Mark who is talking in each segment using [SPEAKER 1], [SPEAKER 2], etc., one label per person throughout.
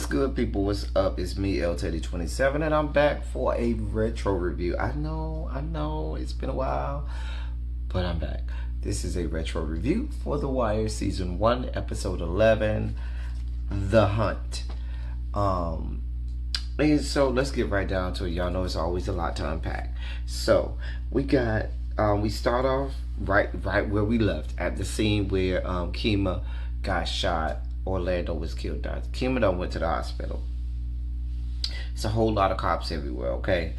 [SPEAKER 1] What's good, people? What's up? It's me, L Teddy 27, and I'm back for a retro review. I know, it's been a while, but I'm back. This is a retro review for The Wire Season 1, Episode 11, The Hunt. And so let's get right down to it. Y'all know it's always a lot to unpack. So we start off right where we left, at the scene where Kima got shot. Orlando was killed. Kima done went to the hospital. It's a whole lot of cops everywhere, okay?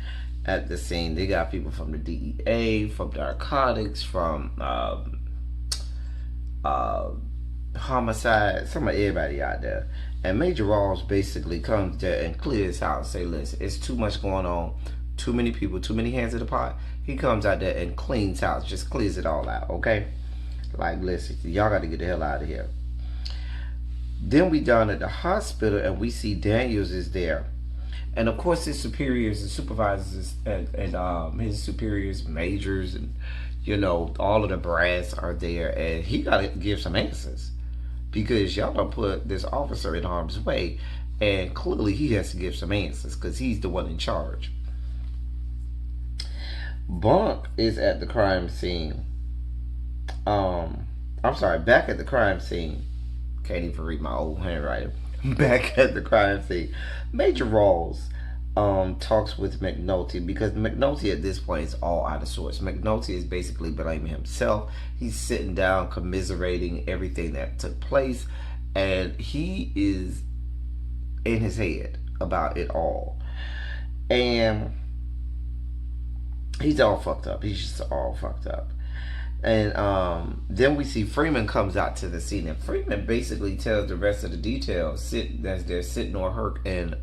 [SPEAKER 1] At the scene, they got people from the DEA, from narcotics, from homicide, some of everybody out there. And Major Rawls basically comes there and clears out and say, listen, it's too much going on, too many people, too many hands in the pot. He comes out there and cleans house, just clears it all out, okay? Like, listen, y'all got to get the hell out of here. Then we down at the hospital and we see Daniels is there. And of course his superiors and supervisors and his superiors, majors, and all of the brass are there, and he gotta give some answers. Because y'all done put this officer in harm's way, and clearly he has to give some answers because he's the one in charge. Bunk is at the crime scene. Back at the crime scene. Can't even read my old handwriting. Back at the crime scene, Major Rawls talks with McNulty, because McNulty at this point is all out of sorts. McNulty is basically blaming himself. He's sitting down commiserating everything that took place, and he is in his head about it all. And he's all fucked up. He's just all fucked up. And then we see Freeman comes out to the scene, and Freeman basically tells the rest of the details as they're sitting on Herc and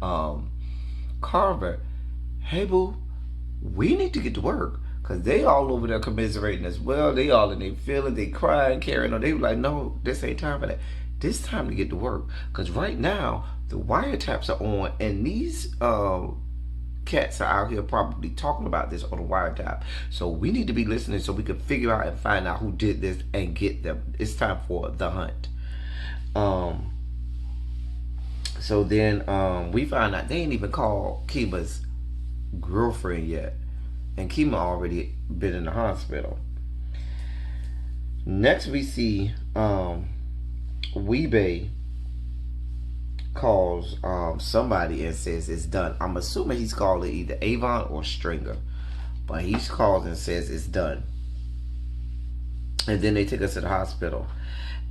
[SPEAKER 1] Carver, hey boo, we need to get to work, because they all over there commiserating as well. They all in their feelings, they crying, carrying on. They were like, no, this ain't time for that. This time to get to work, because right now the wiretaps are on, and these cats are out here probably talking about this on the wiretap. So we need to be listening so we can figure out and find out who did this and get them. It's time for the hunt. So then we find out they ain't even called Kima's girlfriend yet, and Kima already been in the hospital. Next we see Weebay calls somebody and says it's done. I'm assuming he's calling either Avon or Stringer, but he's called and says it's done. And then they take us to the hospital.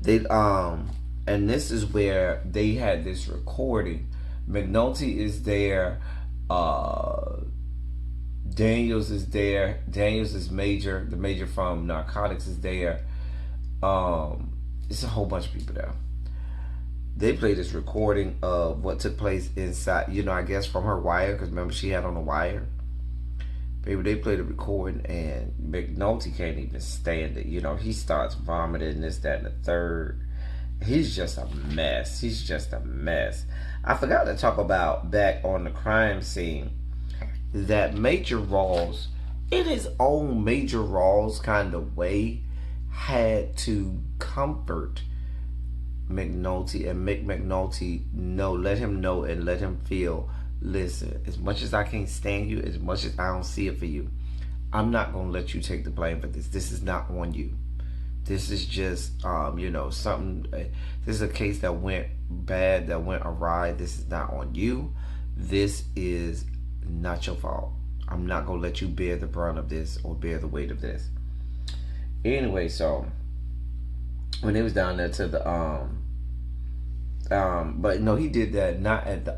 [SPEAKER 1] They and this is where they had this recording. McNulty is there. Daniels is there. Daniels is Major. The Major from Narcotics is there. It's a whole bunch of people there. They played this recording of what took place inside, I guess from her wire, because remember she had on the wire. Baby, they played a recording, and McNulty can't even stand it. He starts vomiting, this, that, and the third. He's just a mess. He's just a mess. I forgot to talk about, back on the crime scene, that Major Rawls, in his own Major Rawls kind of way, had to comfort McNulty and make McNulty know, let him know and let him feel, listen, as much as I can't stand you, as much as I don't see it for you, I'm not going to let you take the blame for this. This is not on you. This is just, something, this is a case that went bad, that went awry. This is not on you. This is not your fault. I'm not going to let you bear the brunt of this or bear the weight of this. Anyway, so when they was down there to the but no, he did that not at the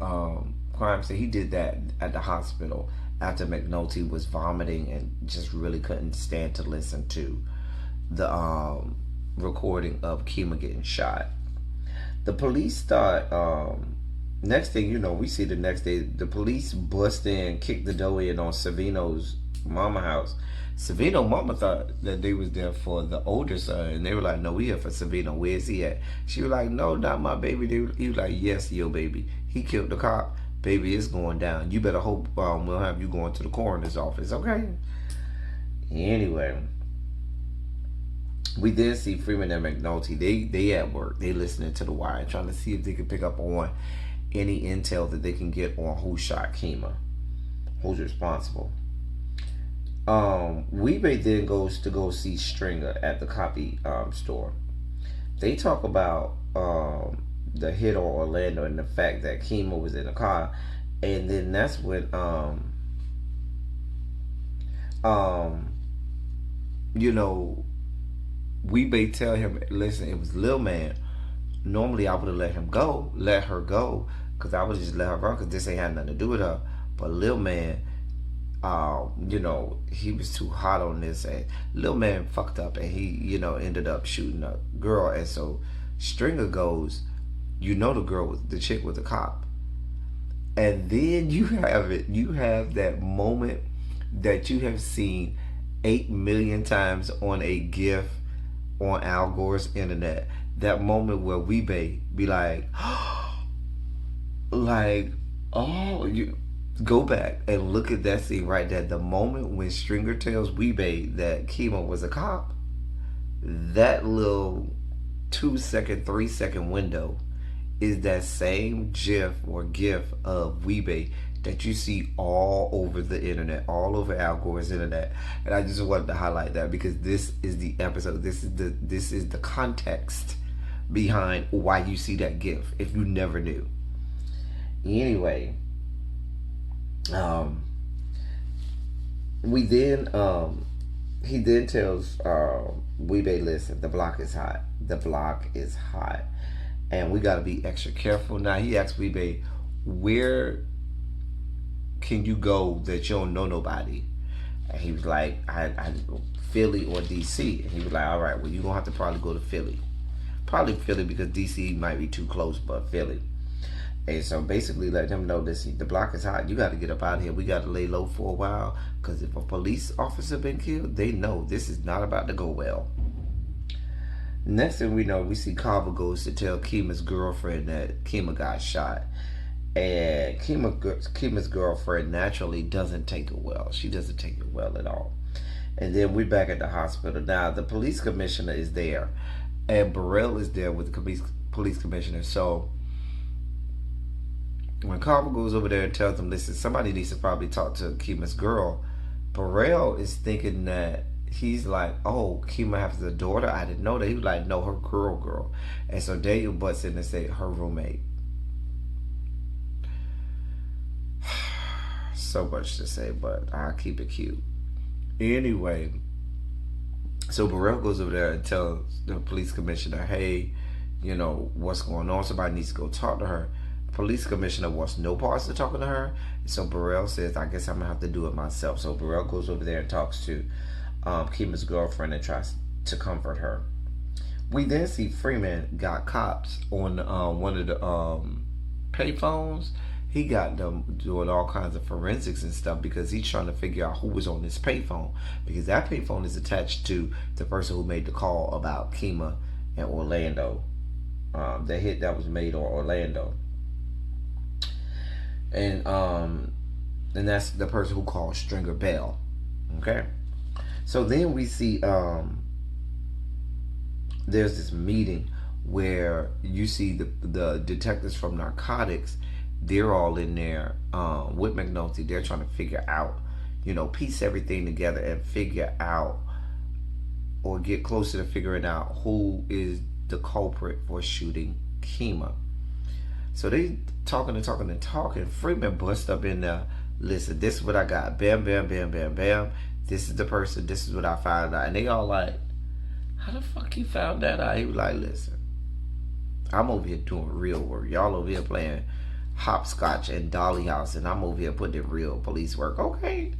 [SPEAKER 1] crime scene. He did that at the hospital after McNulty was vomiting and just really couldn't stand to listen to the recording of Kima getting shot. The police start next thing we see the next day, the police bust in, kick the door in on Savino's mama house. Savino mama thought that they was there for the older son, and they were like, no, we here for Savino. Where's he at? She was like, no, not my baby. He was like, yes, your baby. He killed the cop. Baby, it's going down. You better hope we'll have you going to the coroner's office, okay? Anyway, we did see Freeman and McNulty. They at work. They listening to the wire, trying to see if they can pick up on any intel that they can get on who shot Kima, who's responsible. Weebay then goes to go see Stringer at the copy store. They talk about the hit on Orlando and the fact that Kima was in the car, and then that's when you know, Weebay tell him, listen, it was Lil Man. Normally I would have let her go, because I would just let her run, because this ain't had nothing to do with her. But Lil Man, you know, he was too hot on this, and Lil Man fucked up, and he, you know, ended up shooting a girl. And so Stringer goes, you know, the chick was a cop. And then you have that moment that you have seen 8 million times on a GIF on Al Gore's internet. That moment where Weebay be like, oh, you go back and look at that scene right there. The moment when Stringer tells Weebay that Kima was a cop, that little 2-second, 3-second window is that same GIF or GIF of Weebay that you see all over the internet, all over Al Gore's internet. And I just wanted to highlight that, because this is the episode, this is the context behind why you see that GIF, if you never knew. Anyway, he then tells Weebay, listen, the block is hot. The block is hot, and we got to be extra careful. Now he asks Weebay, where can you go that you don't know nobody? And he was like, I Philly or DC. And he was like, all right, well, you're gonna have to probably go to Philly. Probably Philly, because DC might be too close, but Philly. And so basically let him know, listen, the block is hot. You got to get up out of here. We got to lay low for a while, because if a police officer been killed, they know this is not about to go well. Next thing we know, we see Carver goes to tell Kima's girlfriend that Kima got shot. And Kima's girlfriend naturally doesn't take it well. She doesn't take it well at all. And then we're back at the hospital. Now, the police commissioner is there, and Burrell is there with the police commissioner. So when Carver goes over there and tells them, listen, somebody needs to probably talk to Kima's girl, Burrell is thinking that he's like, oh, Kima has a daughter? I didn't know that. He was like, no, her girl. And so Daniel butts in and say, her roommate. So much to say, but I'll keep it cute. Anyway, so Burrell goes over there and tells the police commissioner, hey, you know, what's going on? Somebody needs to go talk to her. Police commissioner wants no parts of talking to her. So Burrell says, I guess I'm going to have to do it myself. So Burrell goes over there and talks to Kima's girlfriend and tries to comfort her. We then see Freeman got cops on one of the payphones. He got them doing all kinds of forensics and stuff, because he's trying to figure out who was on this payphone, because that payphone is attached to the person who made the call about Kima and Orlando. The hit that was made on Orlando. And that's the person who called Stringer Bell. Okay? So then we see there's this meeting where you see the detectives from narcotics. They're all in there with McNulty. They're trying to figure out, you know, piece everything together and figure out, or get closer to figuring out, who is the culprit for shooting Kima. So they talking. Freeman busts up in there. Listen, this is what I got. Bam, bam, bam, bam, bam. This is the person. This is what I found out. And they all like, how the fuck you found that out? He was like, listen, I'm over here doing real work. Y'all over here playing hopscotch and dolly house, and I'm over here putting in real police work. Okay.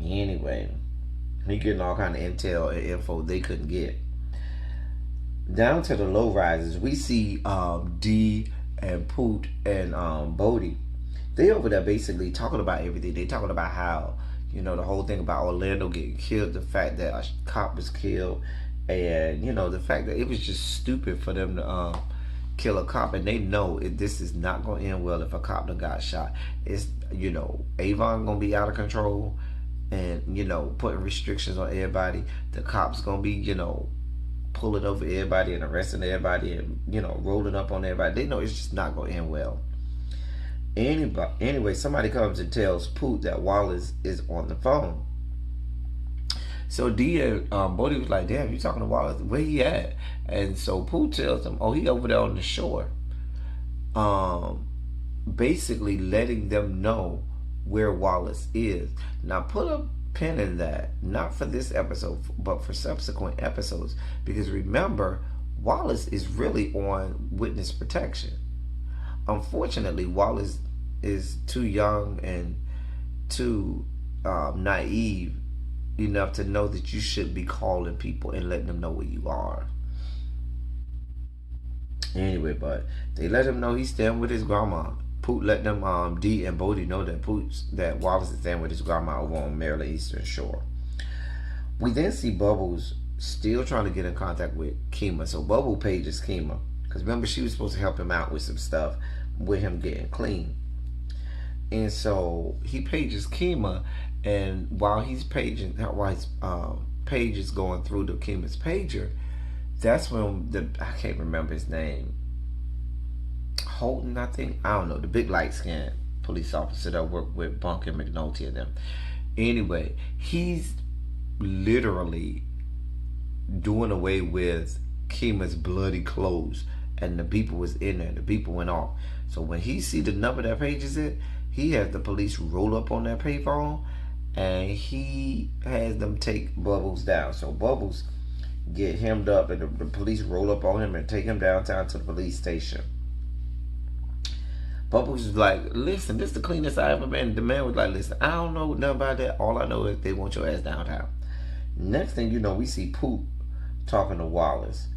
[SPEAKER 1] Anyway, he getting all kind of intel and info they couldn't get. Down to the low rises, we see D and Poot and Bodie. They over there basically talking about everything. They talking about how, you know, the whole thing about Orlando getting killed, the fact that a cop was killed, and, you know, the fact that it was just stupid for them to kill a cop, and they know this is not going to end well if a cop done got shot. It's, you know, Avon going to be out of control, and, you know, putting restrictions on everybody. The cops going to be, you know, pulling over everybody and arresting everybody and, rolling up on everybody. They know it's just not going to end well. Anyway, somebody comes and tells Poot that Wallace is on the phone. So D and Bodie was like, damn, you talking to Wallace? Where he at? And so Poot tells him, oh, he over there on the shore. Basically letting them know where Wallace is. Now put a pin in that, not for this episode, but for subsequent episodes. Because remember, Wallace is really on witness protection. Unfortunately, Wallace is too young and too naive enough to know that you should be calling people and letting them know where you are. Anyway, but they let him know he's staying with his grandma. Poot let them D and Bodie know that Wallace is staying with his grandma over on Maryland Eastern Shore. We then see Bubbles still trying to get in contact with Kima. So Bubble pages Kima, because remember she was supposed to help him out with some stuff with him getting clean. And so he pages Kima, and while his page is going through the Kima's pager, that's when I can't remember his name. Holton, I think. I don't know. The big light skinned police officer that worked with Bunk and McNulty and them. Anyway, he's literally doing away with Kima's bloody clothes, and the people was in there. The people went off. So when he see the number that page is in, he has the police roll up on that payphone, and he has them take Bubbles down. So Bubbles get hemmed up, and the police roll up on him and take him downtown to the police station. Bubbles was like, listen, this is the cleanest I ever been. The man was like, listen, I don't know nothing about that. All I know is they want your ass downtown. Next thing you know, we see Poot talking to Wallace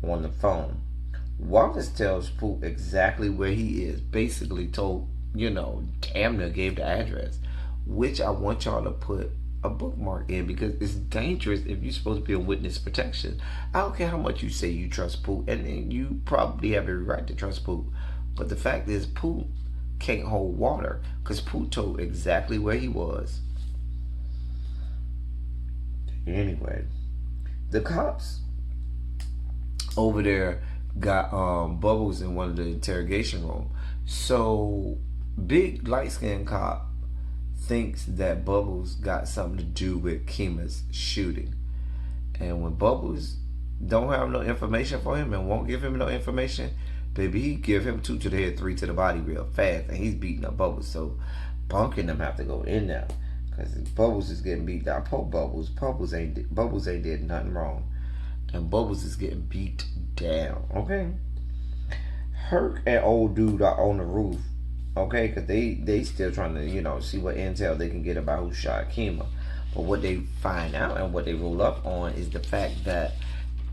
[SPEAKER 1] on the phone. Wallace tells Poot exactly where he is. Basically told, damn near gave the address. Which I want y'all to put a bookmark in, because it's dangerous if you're supposed to be on witness protection. I don't care how much you say you trust Poot, and you probably have every right to trust Poot. But the fact is, Poot can't hold water, because Poot told exactly where he was. Anyway, the cops over there got Bubbles in one of the interrogation room. So big light skinned cop thinks that Bubbles got something to do with Kima's shooting. And when Bubbles don't have no information for him and won't give him no information, baby, he give him 2 to the head, 3 to the body real fast, and he's beating up Bubbles. So Bunk and them have to go in there, because Bubbles is getting beat down. Poor Bubbles. Bubbles ain't did nothing wrong, and Bubbles is getting beat down. Okay, Herc and old dude are on the roof. Okay, because they still trying to see what intel they can get about who shot Kima. But what they find out and what they roll up on is the fact that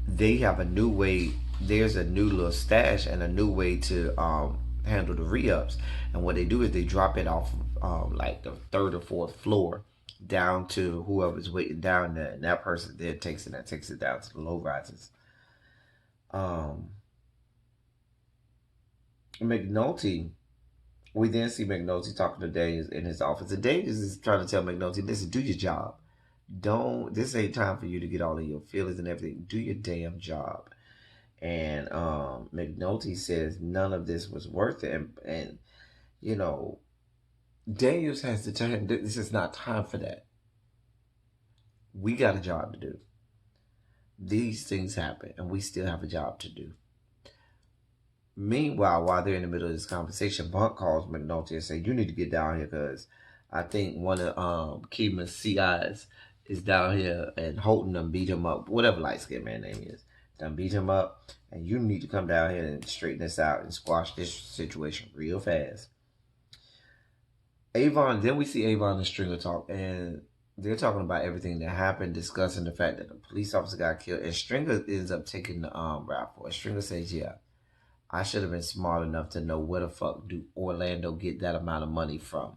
[SPEAKER 1] they have a new way. There's a new little stash and a new way to handle the re-ups. And what they do is they drop it off of like the 3rd or 4th floor down to whoever's waiting down there, and that person then takes it down to the low rises. McNulty, we then see McNulty talking to Daniels in his office, and Daniels is trying to tell McNulty, listen, do your job. This ain't time for you to get all of your feelings and everything. Do your damn job. And McNulty says none of this was worth it. And Daniels has to tell him this is not time for that. We got a job to do. These things happen, and we still have a job to do. Meanwhile, while they're in the middle of this conversation, Bunk calls McNulty and says, you need to get down here, because I think one of Kima's CIs is down here, and Holton them beat him up, whatever light-skinned man name is. Done beat him up, and you need to come down here and straighten this out and squash this situation real fast. Then we see Avon and Stringer talk, and they're talking about everything that happened, discussing the fact that the police officer got killed, and Stringer ends up taking the rifle. And Stringer says, yeah, I should have been smart enough to know where the fuck do Orlando get that amount of money from.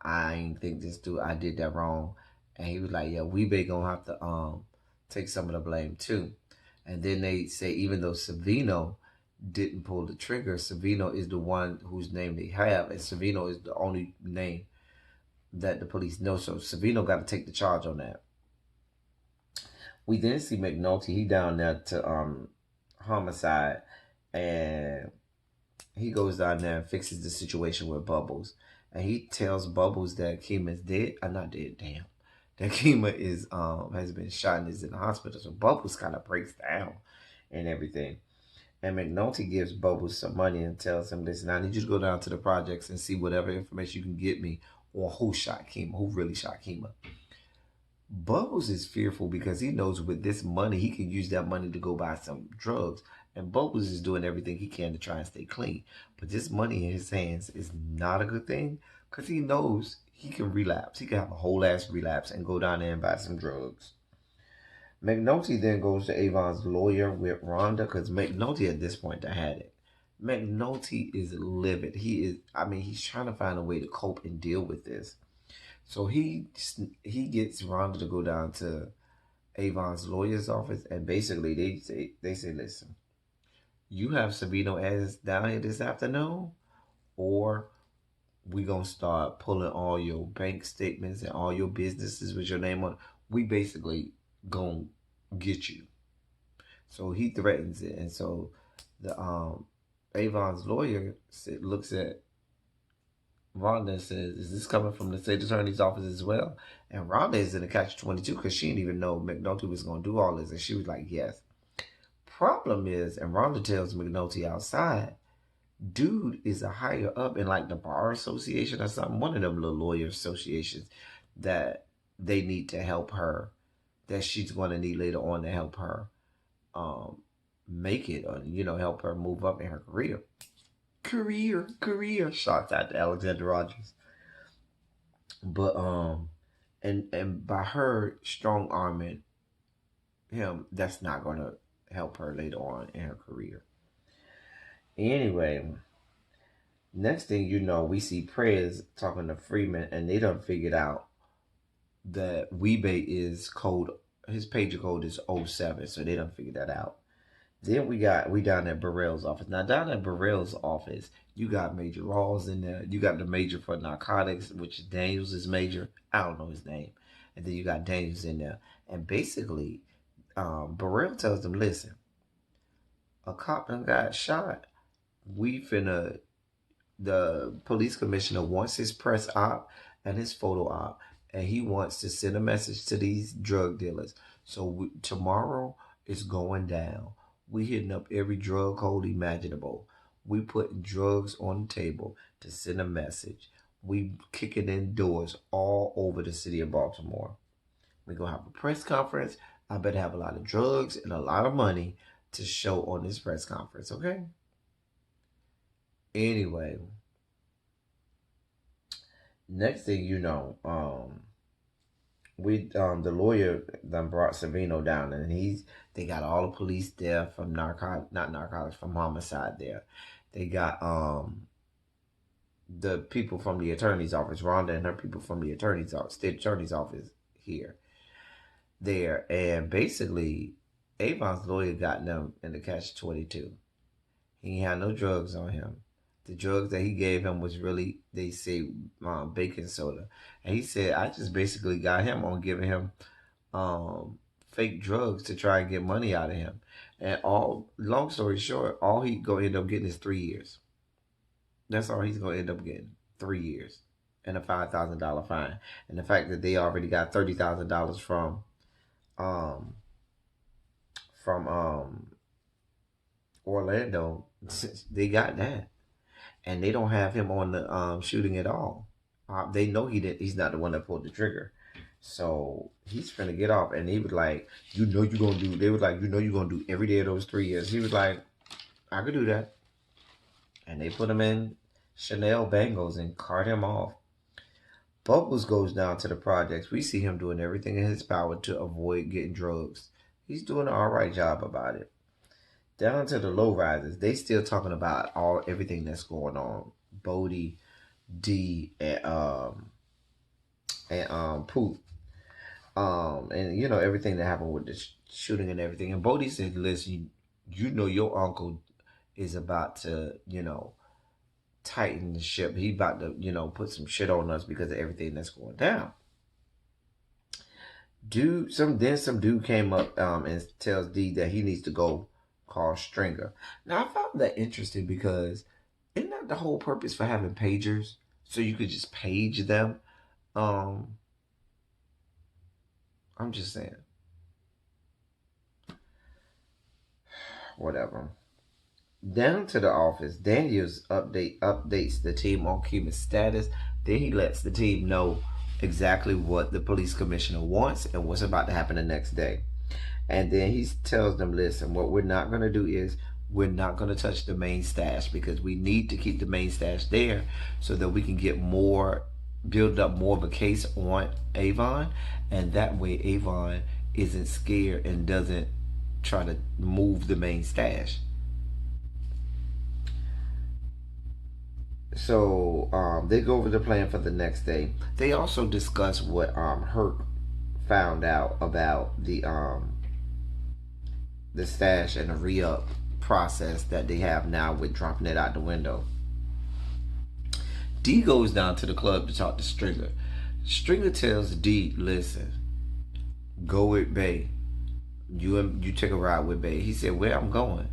[SPEAKER 1] I ain't think this dude, I did that wrong. And he was like, yeah, we be gonna have to take some of the blame too. And then they say, even though Savino didn't pull the trigger, Savino is the one whose name they have, and Savino is the only name that the police know. So Savino got to take the charge on that. We then see McNulty. He down there to homicide, and he goes down there and fixes the situation with Bubbles, and he tells Bubbles that Kima's dead. Not dead. Damn. That Kima is has been shot and is in the hospital. So Bubbles kind of breaks down and everything. And McNulty gives Bubbles some money and tells him, listen, I need you to go down to the projects and see whatever information you can get me on who shot Kima, who really shot Kima. Bubbles is fearful because he knows with this money, he can use that money to go buy some drugs. And Bubbles is doing everything he can to try and stay clean. But this money in his hands is not a good thing because he knows he can relapse. He can have a whole ass relapse and go down there and buy some drugs. McNulty then goes to Avon's lawyer with Rhonda because McNulty at this point had it. McNulty is livid. He's trying to find a way to cope and deal with this. So he gets Rhonda to go down to Avon's lawyer's office, and basically they say, listen, you have Savino as down here this afternoon, or we gonna start pulling all your bank statements and all your businesses with your name on. We basically gonna get you. So he threatens it, and so the Avon's lawyer looks at Rhonda says, is this coming from the state attorney's office as well? And Rhonda is in a catch-22 because she didn't even know McNulty was going to do all this. And she was like, yes. Problem is, and Rhonda tells McNulty outside, dude is a higher up in like the bar association or something, one of them little lawyer associations that they need to help her, that she's going to need later on to help her make it, or, help her move up in her career. Shots out to Alexander Rogers. But and by her strong arming him, that's not gonna help her later on in her career. Anyway, next thing you know, we see Prez talking to Freeman, and they done figured out that Weebay is code, his pager code is 07, so they done figured that out. Then we down at Burrell's office. Now down at Burrell's office, you got Major Rawls in there. You got the major for narcotics, which Daniels is major. I don't know his name. And then you got Daniels in there. And basically, Burrell tells them, listen, a cop done got shot. The police commissioner wants his press op and his photo op, and he wants to send a message to these drug dealers. So tomorrow it's going down. We hitting up every drug hole imaginable. We putting drugs on the table to send a message. We kicking in doors all over the city of Baltimore. We're going to have a press conference. I better have a lot of drugs and a lot of money to show on this press conference, okay? Anyway, next thing you know, the lawyer then brought Savino down, and they got all the police there from from homicide there. They got the people from the attorney's office, Rhonda and her people from the state attorney's office there, and basically Avon's lawyer got them in the catch-22. He had no drugs on him. The drugs that he gave him was really, they say, baking soda. And he said, I just basically got him on giving him fake drugs to try and get money out of him. And long story short, all he going to end up getting is 3 years. That's all he's going to end up getting, 3 years. And a $5,000 fine. And the fact that they already got $30,000 from Orlando, they got that. And they don't have him on the shooting at all. They know he's not the one that pulled the trigger. So he's finna get off. And he was like, they was like, you're going to do every day of those 3 years. He was like, I could do that. And they put him in Chanel Bangles and cart him off. Bubbles goes down to the projects. We see him doing everything in his power to avoid getting drugs. He's doing an all right job about it. Down to the low risers, they still talking about everything that's going on. Bodie, D, and Poop. And everything that happened with the shooting and everything. And Bodie said, listen, your uncle is about to, tighten the ship. He about to, put some shit on us because of everything that's going down. Some dude came up and tells D that he needs to go call Stringer. Now I found that interesting because isn't that the whole purpose for having pagers? So you could just page them. Um, I'm just saying, whatever. Down to the office, Daniels updates the team on Cuba's status. Then he lets the team know exactly what the police commissioner wants and what's about to happen the next day. And then he tells them, listen, what we're not going to do is we're not going to touch the main stash because we need to keep the main stash there so that we can get more, build up more of a case on Avon. And that way Avon isn't scared and doesn't try to move the main stash. So they go over the plan for the next day. They also discuss what Herc found out about the stash and the re-up process that they have now with dropping it out the window. D goes down to the club to talk to Stringer. Stringer tells D, listen, go with Bay. You take a ride with Bay. He said, where I'm going?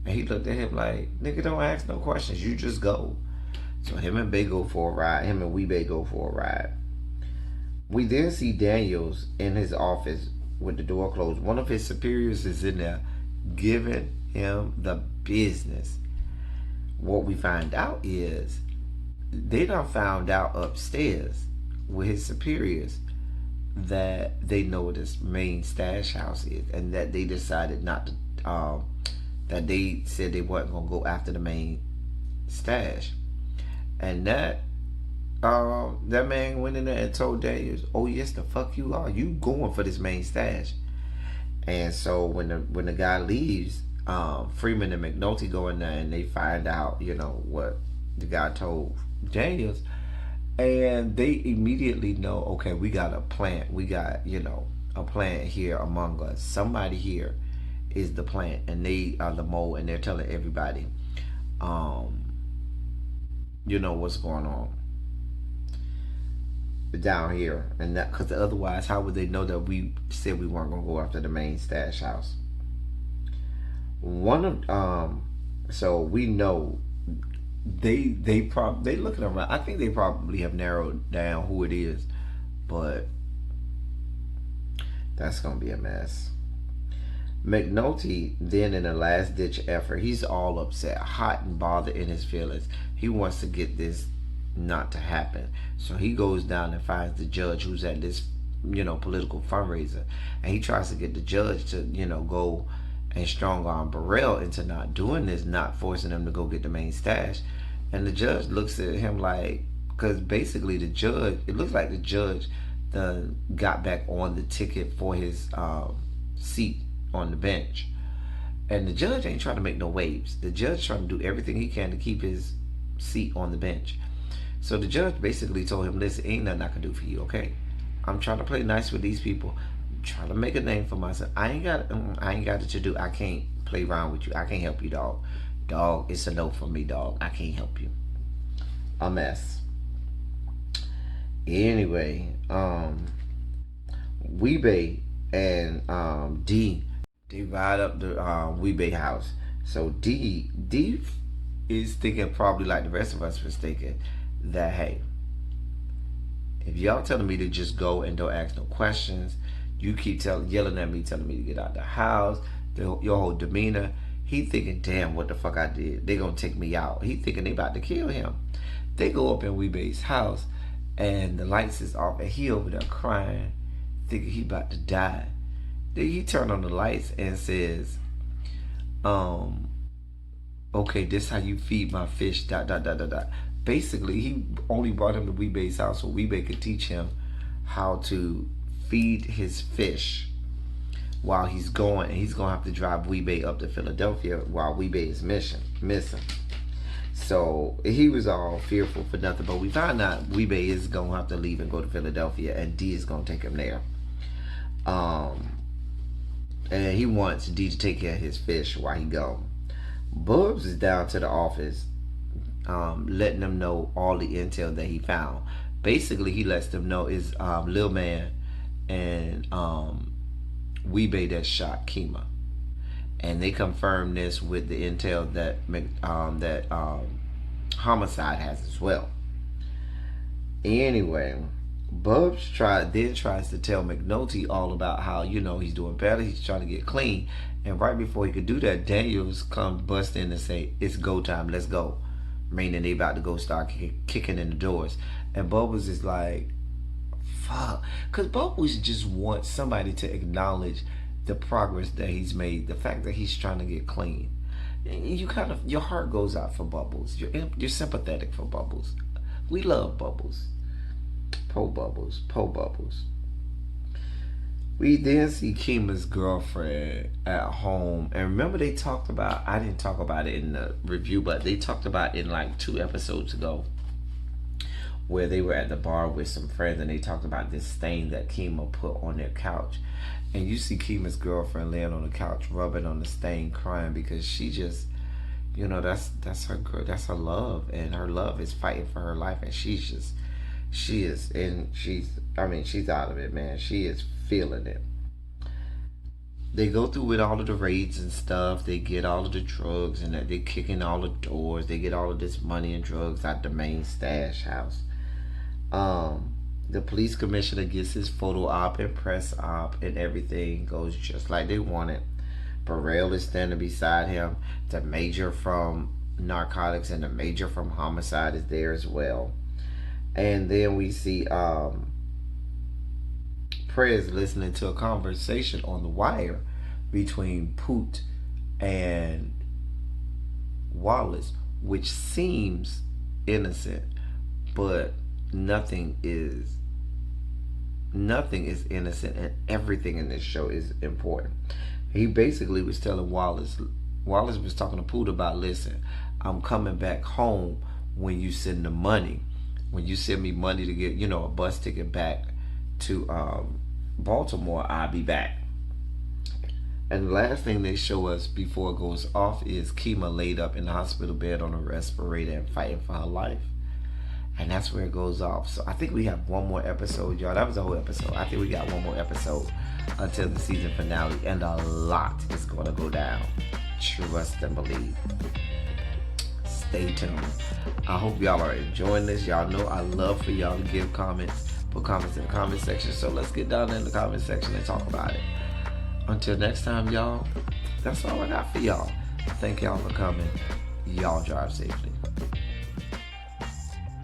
[SPEAKER 1] And he looked at him like, nigga, don't ask no questions. You just go. So him and Bay go for a ride. Him and Wee Bay go for a ride. We then see Daniels in his office with the door closed. One of his superiors is in there giving him the business. What we find out is they done found out upstairs with his superiors that they know what this main stash house is, and that they decided not to that they said they weren't gonna go after the main stash. And that man went in there and told Daniels, oh yes, the fuck you are. You going for this main stash. And so when the guy leaves, Freeman and McNulty go in there and they find out, what the guy told Daniels. And they immediately know, okay, we got a plant. We got, a plant here among us. Somebody here is the plant, and they are the mole, and they're telling everybody, what's going on down here. And that, because otherwise, how would they know that we said we weren't gonna go after the main stash house? So we know they looking around. I think they probably have narrowed down who it is, but that's gonna be a mess. McNulty then, in a last ditch effort, he's all upset, hot and bothered in his feelings. He wants to get this not to happen. So he goes down and finds the judge who's at this, political fundraiser. And he tries to get the judge to, go and strong arm Burrell into not doing this, not forcing him to go get the main stash. And the judge looks at him like, because basically it looks like the judge got back on the ticket for his seat on the bench. And the judge ain't trying to make no waves. The judge trying to do everything he can to keep his seat on the bench. So the judge basically told him, listen, ain't nothing I can do for you, okay? I'm trying to play nice with these people. I'm trying to make a name for myself. I ain't got it to do. I can't play around with you. I can't help you, dog. Dog, it's a no for me, dog. I can't help you. A mess. Anyway, Weebay and D, they ride up the Weebay house. So D is thinking, probably like the rest of us was thinking, that hey, if y'all telling me to just go and don't ask no questions, you keep yelling at me, telling me to get out the house, your whole demeanor. He thinking, damn, what the fuck I did? They gonna take me out. He thinking they about to kill him. They go up in Weebay's house, and the lights is off, and he over there crying, thinking he about to die. Then he turn on the lights and says, okay, this how you feed my fish, ... Basically, he only brought him to Weebay's house so Weebay could teach him how to feed his fish while he's going. And he's going to have to drive Weebay up to Philadelphia while Weebay is missing. So he was all fearful for nothing. But we found out Weebay is going to have to leave and go to Philadelphia, and D is going to take him there. And he wants D to take care of his fish while he go. Bubs is down to the office, letting them know all the intel that he found. Basically, he lets them know is Lil Man and Weebay that shot Kima, and they confirmed this with the intel that Homicide has as well. Anyway, Bubs tries to tell McNulty all about how, he's doing better, he's trying to get clean, and right before he could do that, Daniels come bust in and say, "It's go time, let's go," meaning they about to go start kicking in the doors, and Bubbles is like, "Fuck," because Bubbles just wants somebody to acknowledge the progress that he's made, the fact that he's trying to get clean. You your heart goes out for Bubbles. You're sympathetic for Bubbles. We love Bubbles. Po Bubbles. We then see Kima's girlfriend at home, and remember they talked about, I didn't talk about it in the review, but they talked about in like 2 episodes ago, where they were at the bar with some friends, and they talked about this stain that Kima put on their couch. And you see Kima's girlfriend laying on the couch, rubbing on the stain, crying, because she just, that's her girl, that's her love, and her love is fighting for her life, and she's out of it, man. She is feeling it. They go through with all of the raids and stuff. They get all of the drugs, and they're kicking all the doors. They get all of this money and drugs out the main stash house. The police commissioner gets his photo op and press op, and everything goes just like they wanted. Burrell is standing beside him. The major from narcotics and the major from homicide is there as well. And then we see Prez listening to a conversation on the wire between Poot and Wallace, which seems innocent, but nothing is innocent, and everything in this show is important. He basically was telling Wallace was talking to Poot about, "Listen, I'm coming back home when you send the money. When you send me money to get, a bus ticket back to Baltimore, I'll be back." And the last thing they show us before it goes off is Kima laid up in the hospital bed on a respirator and fighting for her life. And that's where it goes off. So I think we have one more episode, y'all. That was the whole episode. I think we got one more episode until the season finale, and a lot is going to go down. Trust and believe. Stay tuned. I hope y'all are enjoying this. Y'all know I love for y'all to give comments, put comments in the comment section. So let's get down in the comment section and talk about it. Until next time, y'all, that's all I got for y'all. Thank y'all for coming. Y'all drive safely.